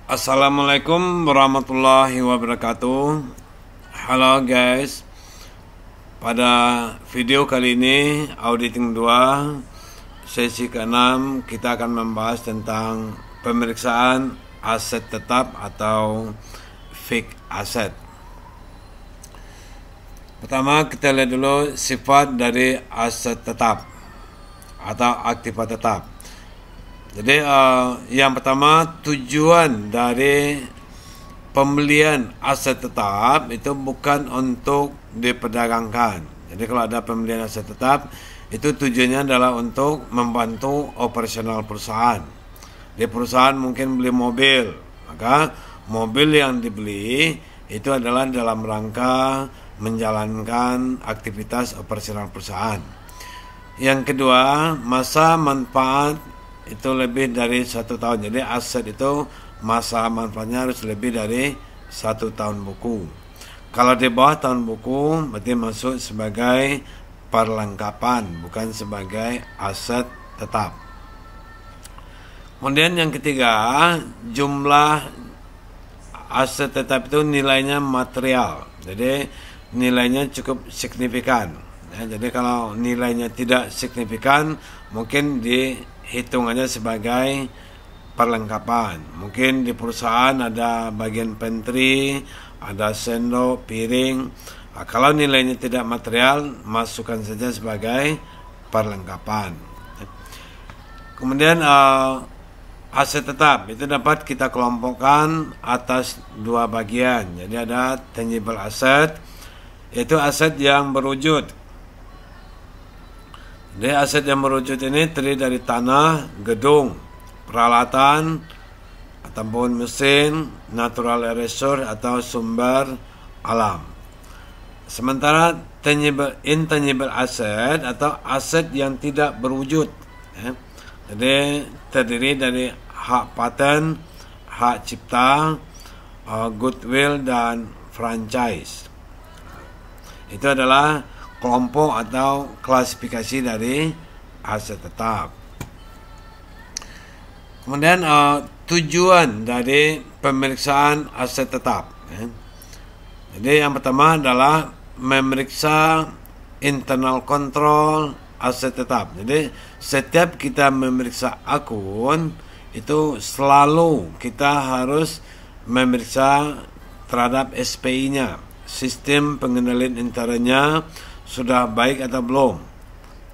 Assalamualaikum warahmatullahi wabarakatuh. Halo guys. Pada video kali ini auditing 2 sesi ke-6 kita akan membahas tentang pemeriksaan aset tetap atau fixed asset. Pertama kita lihat dulu sifat dari aset tetap atau aktiva tetap. Jadi yang pertama, tujuan dari pembelian aset tetap itu bukan untuk diperdagangkan. Jadi kalau ada pembelian aset tetap itu tujuannya adalah untuk membantu operasional perusahaan. Di perusahaan mungkin beli mobil, maka mobil yang dibeli itu adalah dalam rangka menjalankan aktivitas operasional perusahaan. Yang kedua, masa manfaat itu lebih dari 1 tahun. Jadi aset itu masa manfaatnya harus lebih dari 1 tahun buku. Kalau di bawah tahun buku berarti masuk sebagai perlengkapan, bukan sebagai aset tetap. Kemudian yang ketiga, jumlah aset tetap itu nilainya material. Jadi nilainya cukup signifikan. Jadi kalau nilainya tidak signifikan, mungkin dihitungannya sebagai perlengkapan. Mungkin di perusahaan ada bagian pantry, ada sendok, piring. Kalau nilainya tidak material, masukkan saja sebagai perlengkapan. Kemudian aset tetap itu dapat kita kelompokkan atas 2 bagian. Jadi ada tangible asset, yaitu aset yang berwujud. Jadi aset yang merujut ini terdiri dari tanah, gedung, peralatan, ataupun mesin, natural resource atau sumber alam. Sementara intangible asset atau aset yang tidak berwujud, jadi terdiri dari hak paten, hak cipta, goodwill dan franchise. Itu adalah kelompok atau klasifikasi dari aset tetap. Kemudian tujuan dari pemeriksaan aset tetap. Jadi yang pertama adalah memeriksa internal control aset tetap. Jadi setiap kita memeriksa akun itu selalu kita harus memeriksa terhadap SPI-nya, sistem pengendalian internalnya sudah baik atau belum.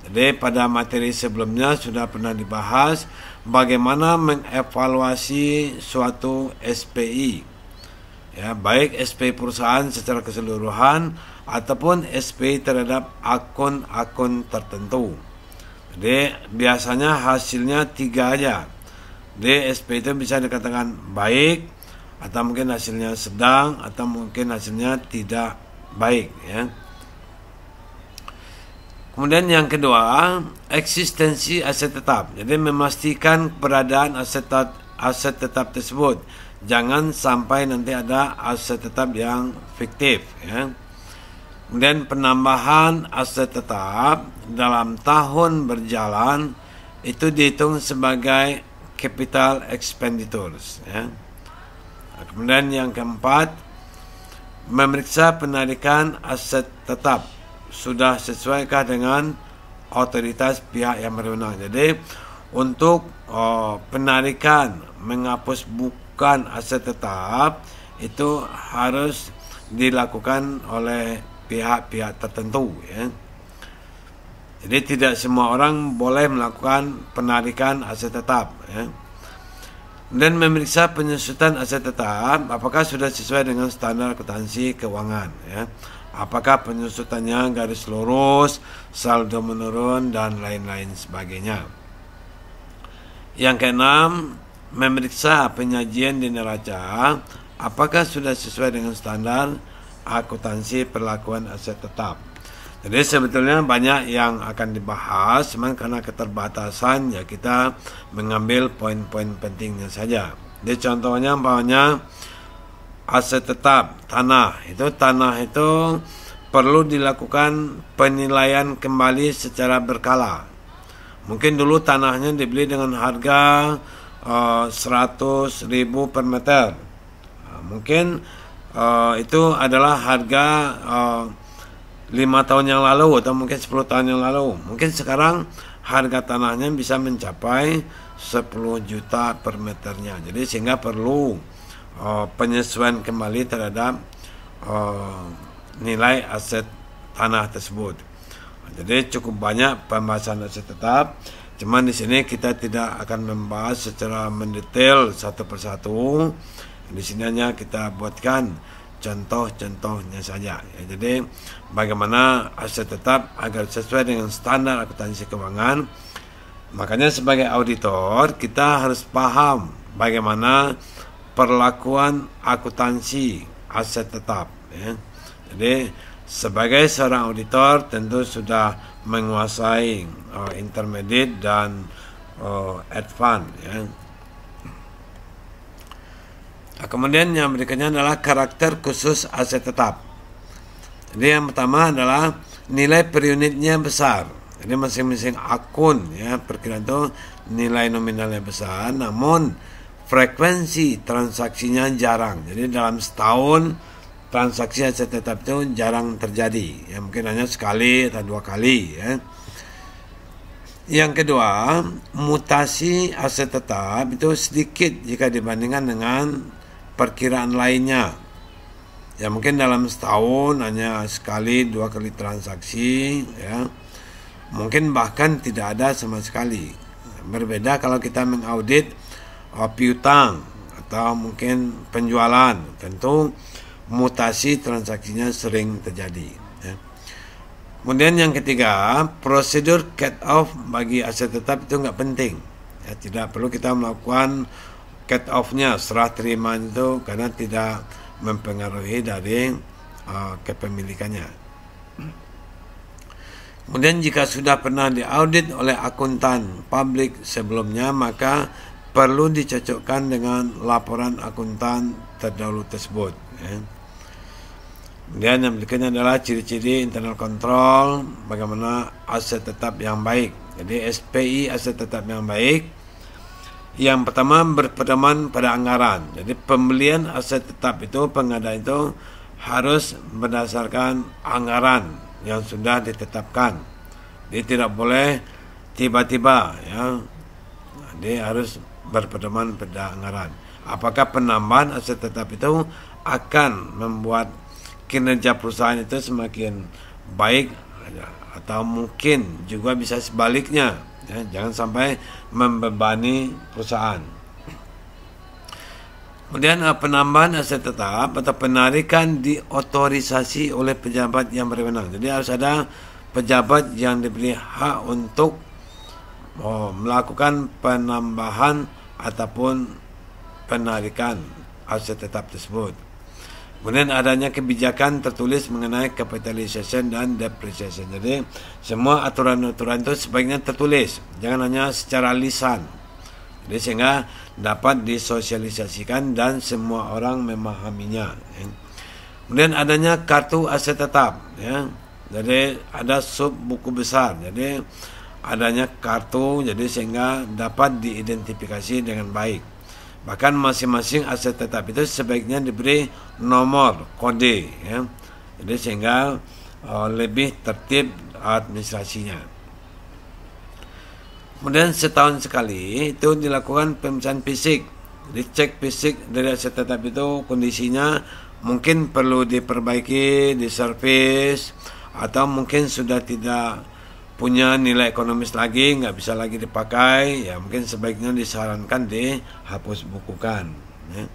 Jadi pada materi sebelumnya sudah pernah dibahas bagaimana mengevaluasi suatu SPI, ya, baik SPI perusahaan secara keseluruhan ataupun SPI terhadap akun-akun tertentu. Jadi biasanya hasilnya 3 aja. Jadi SPI itu bisa dikatakan baik, atau mungkin hasilnya sedang, atau mungkin hasilnya tidak baik, ya. Kemudian yang kedua, eksistensi aset tetap. Jadi memastikan keberadaan aset tetap tersebut. Jangan sampai nanti ada aset tetap yang fiktif, ya. Kemudian penambahan aset tetap dalam tahun berjalan itu dihitung sebagai capital expenditures, ya. Kemudian yang keempat, memeriksa penarikan aset tetap sudah sesuaikah dengan otoritas pihak yang berwenang. Jadi untuk penarikan menghapus bukan aset tetap itu harus dilakukan oleh pihak-pihak tertentu, ya. Jadi tidak semua orang boleh melakukan penarikan aset tetap, ya. Dan memeriksa penyusutan aset tetap apakah sudah sesuai dengan standar akuntansi keuangan, ya. Apakah penyusutannya garis lurus, saldo menurun, dan lain-lain sebagainya. Yang keenam, memeriksa penyajian di neraca apakah sudah sesuai dengan standar akuntansi perlakuan aset tetap. Jadi sebetulnya banyak yang akan dibahas, cuman karena keterbatasan ya kita mengambil poin-poin pentingnya saja. Jadi contohnya umpamanya aset tetap tanah itu perlu dilakukan penilaian kembali secara berkala. Mungkin dulu tanahnya dibeli dengan harga 100.000 per meter. Mungkin itu adalah harga 5 tahun yang lalu atau mungkin 10 tahun yang lalu. Mungkin sekarang harga tanahnya bisa mencapai 10 juta per meternya. Jadi sehingga perlu penyesuaian kembali terhadap nilai aset tanah tersebut. Jadi cukup banyak pembahasan aset tetap. Cuman di sini kita tidak akan membahas secara mendetail satu persatu. Di sini hanya kita buatkan contoh-contohnya saja. Ya, jadi bagaimana aset tetap agar sesuai dengan standar akuntansi keuangan. Makanya sebagai auditor kita harus paham bagaimana perlakuan akuntansi aset tetap. Ya. Jadi sebagai seorang auditor tentu sudah menguasai intermediate dan advance. Ya. Kemudian yang berikutnya adalah karakter khusus aset tetap. Jadi yang pertama adalah nilai per unitnya besar. Jadi masing-masing akun ya perkiraan itu nilai nominalnya besar, namun frekuensi transaksinya jarang. Jadi dalam setahun transaksi aset tetap itu jarang terjadi. Ya mungkin hanya sekali atau 2 kali ya. Yang kedua, mutasi aset tetap itu sedikit jika dibandingkan dengan perkiraan lainnya. Ya mungkin dalam setahun hanya sekali 2 kali transaksi ya. Mungkin bahkan tidak ada sama sekali. Berbeda kalau kita mengaudit piutang atau mungkin penjualan, tentu mutasi transaksinya sering terjadi ya. Kemudian yang ketiga, prosedur cut off bagi aset tetap itu nggak penting ya, tidak perlu kita melakukan cut off-nya, serah terima itu, karena tidak mempengaruhi dari kepemilikannya. Kemudian jika sudah pernah diaudit oleh akuntan publik sebelumnya, maka perlu dicocokkan dengan laporan akuntan terdahulu tersebut ya. Kemudian yang berikutnya adalah ciri-ciri internal control, bagaimana aset tetap yang baik. Jadi SPI aset tetap yang baik, yang pertama berpedoman pada anggaran. Jadi pembelian aset tetap itu, pengadaan itu harus berdasarkan anggaran yang sudah ditetapkan. Jadi tidak boleh tiba-tiba ya. Jadi harus berpedoman pada anggaran. Apakah penambahan aset tetap itu akan membuat kinerja perusahaan itu semakin baik, atau mungkin juga bisa sebaliknya ya, jangan sampai membebani perusahaan. Kemudian penambahan aset tetap atau penarikan diotorisasi oleh pejabat yang berwenang. Jadi harus ada pejabat yang diberi hak untuk melakukan penambahan ataupun penarikan aset tetap tersebut. Kemudian adanya kebijakan tertulis mengenai capitalization dan depreciation. Jadi semua aturan-aturan itu sebaiknya tertulis, jangan hanya secara lisan. Jadi sehingga dapat disosialisasikan dan semua orang memahaminya. Ya. Kemudian adanya kartu aset tetap. Ya. Jadi ada sub buku besar. Jadi adanya kartu, jadi sehingga dapat diidentifikasi dengan baik. Bahkan masing-masing aset tetap itu sebaiknya diberi nomor kode ya. Jadi sehingga lebih tertib administrasinya. Kemudian setahun sekali itu dilakukan pemeriksaan fisik. Jadi cek fisik dari aset tetap itu kondisinya mungkin perlu diperbaiki, diservis, atau mungkin sudah tidak punya nilai ekonomis lagi, nggak bisa lagi dipakai, ya mungkin sebaiknya disarankan dihapus bukukan ya.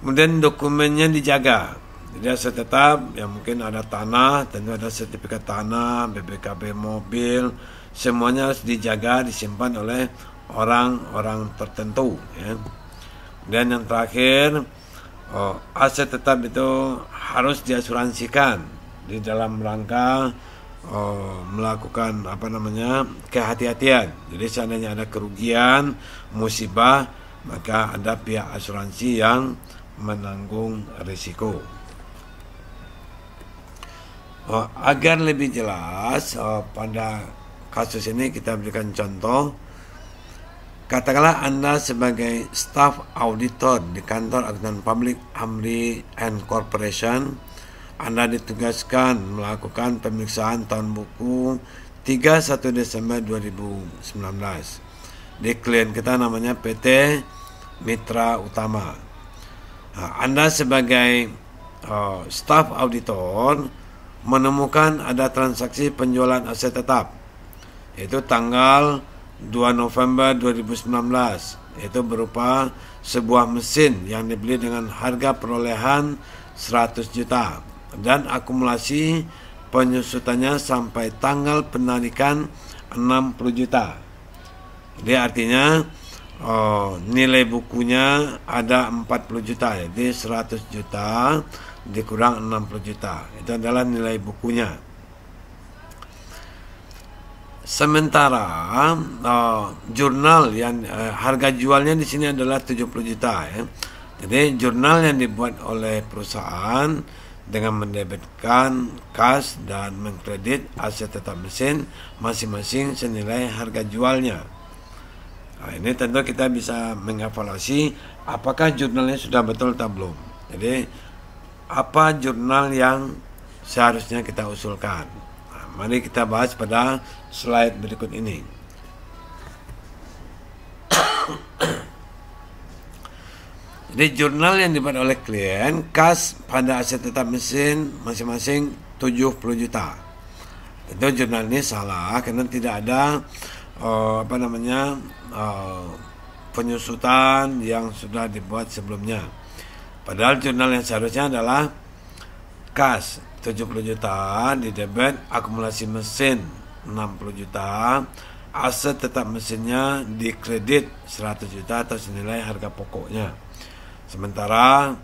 Kemudian dokumennya dijaga. Jadi aset tetap ya mungkin ada tanah, tentu ada sertifikat tanah, BPKB mobil, semuanya harus dijaga, disimpan oleh orang-orang tertentu ya. Dan yang terakhir, aset tetap itu harus diasuransikan di dalam rangka melakukan kehati-hatian. Jadi seandainya ada kerugian, musibah, maka ada pihak asuransi yang menanggung risiko. Agar lebih jelas pada kasus ini kita berikan contoh. katakanlah Anda sebagai staf auditor di kantor akuntan publik Amri and Corporation, Anda ditugaskan melakukan pemeriksaan tahun buku 31 Desember 2019 di klien kita namanya PT Mitra Utama. Anda sebagai staf auditor menemukan ada transaksi penjualan aset tetap, yaitu tanggal 2 November 2019, yaitu berupa sebuah mesin yang dibeli dengan harga perolehan 100 juta dan akumulasi penyusutannya sampai tanggal penarikan 60 juta. Jadi artinya nilai bukunya ada 40 juta, jadi 100 juta dikurang 60 juta. Itu adalah nilai bukunya. Sementara jurnal yang harga jualnya di sini adalah 70 juta ya. Jadi jurnal yang dibuat oleh perusahaan dengan mendebitkan kas dan mengkredit aset tetap mesin masing-masing senilai harga jualnya. Ini tentu kita bisa mengevaluasi apakah jurnalnya sudah betul atau belum. Jadi apa jurnal yang seharusnya kita usulkan? Mari kita bahas pada slide berikut ini. Jadi jurnal yang dibuat oleh klien, kas pada aset tetap mesin masing-masing 70 juta. Tentu jurnal ini salah karena tidak ada penyusutan yang sudah dibuat sebelumnya. Padahal jurnal yang seharusnya adalah kas 70 juta di debit, akumulasi mesin 60 juta, aset tetap mesinnya di kredit 100 juta atau senilai harga pokoknya. Sementara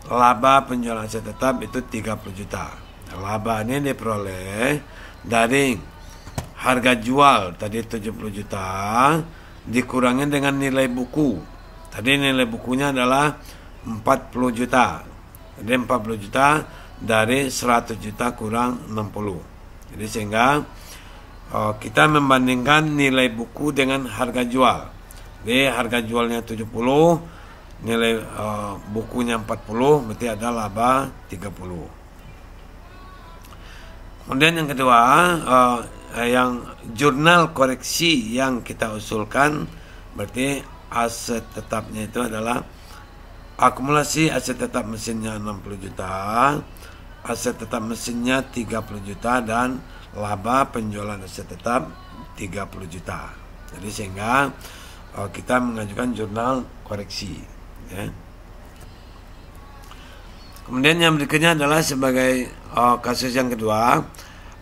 laba penjualan aset tetap itu 30 juta. Laba ini diperoleh dari harga jual tadi 70 juta dikurangi dengan nilai buku. Tadi nilai bukunya adalah 40 juta. Jadi 40 juta dari 100 juta kurang 60. Jadi sehingga kita membandingkan nilai buku dengan harga jual. Jadi harga jualnya 70, nilai bukunya 40, berarti ada laba 30. Kemudian yang kedua, yang jurnal koreksi yang kita usulkan, berarti aset tetapnya itu adalah akumulasi aset tetap mesinnya 60 juta, aset tetap mesinnya 30 juta, dan laba penjualan aset tetap 30 juta. Jadi sehingga kita mengajukan jurnal koreksi ya. Kemudian yang berikutnya adalah sebagai kasus yang kedua,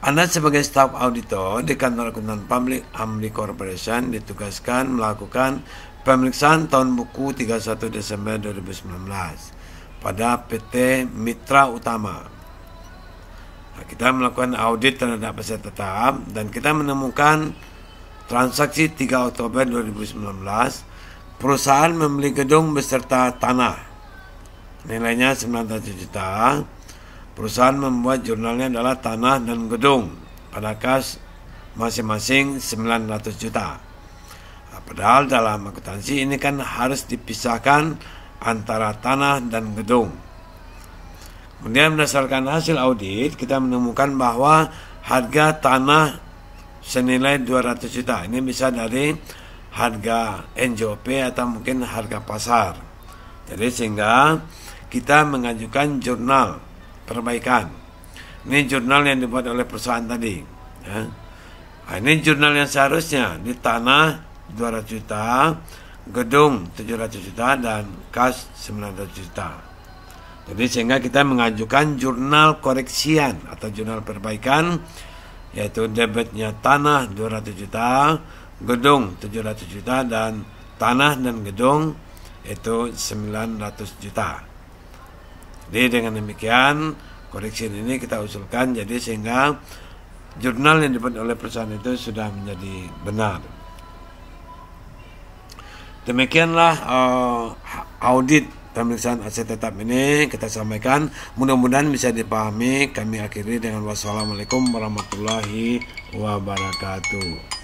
Anda sebagai staf auditor di kantor akuntan publik Amri Corporation ditugaskan melakukan pemeriksaan tahun buku 31 Desember 2019 pada PT Mitra Utama. Kita melakukan audit terhadap aset tetap dan kita menemukan transaksi 3 Oktober 2019 perusahaan membeli gedung beserta tanah nilainya 900 juta. Perusahaan membuat jurnalnya adalah tanah dan gedung pada kas masing-masing 900 juta. Padahal dalam akuntansi ini kan harus dipisahkan antara tanah dan gedung. Kemudian berdasarkan hasil audit kita menemukan bahwa harga tanah senilai 200 juta. Ini bisa dari harga NJOP atau mungkin harga pasar. Jadi sehingga kita mengajukan jurnal perbaikan. Ini jurnal yang dibuat oleh perusahaan tadi ya. Ini jurnal yang seharusnya di tanah 200 juta, gedung 700 juta, dan kas 900 juta. Jadi sehingga kita mengajukan jurnal koreksian atau jurnal perbaikan, yaitu debitnya tanah 200 juta, gedung 700 juta, dan tanah dan gedung itu 900 juta. Jadi dengan demikian koreksi ini kita usulkan jadi sehingga jurnal yang dibuat oleh perusahaan itu sudah menjadi benar. Demikianlah audit pemeriksaan aset tetap ini kita sampaikan. Mudah-mudahan bisa dipahami. Kami akhiri dengan wassalamualaikum warahmatullahi wabarakatuh.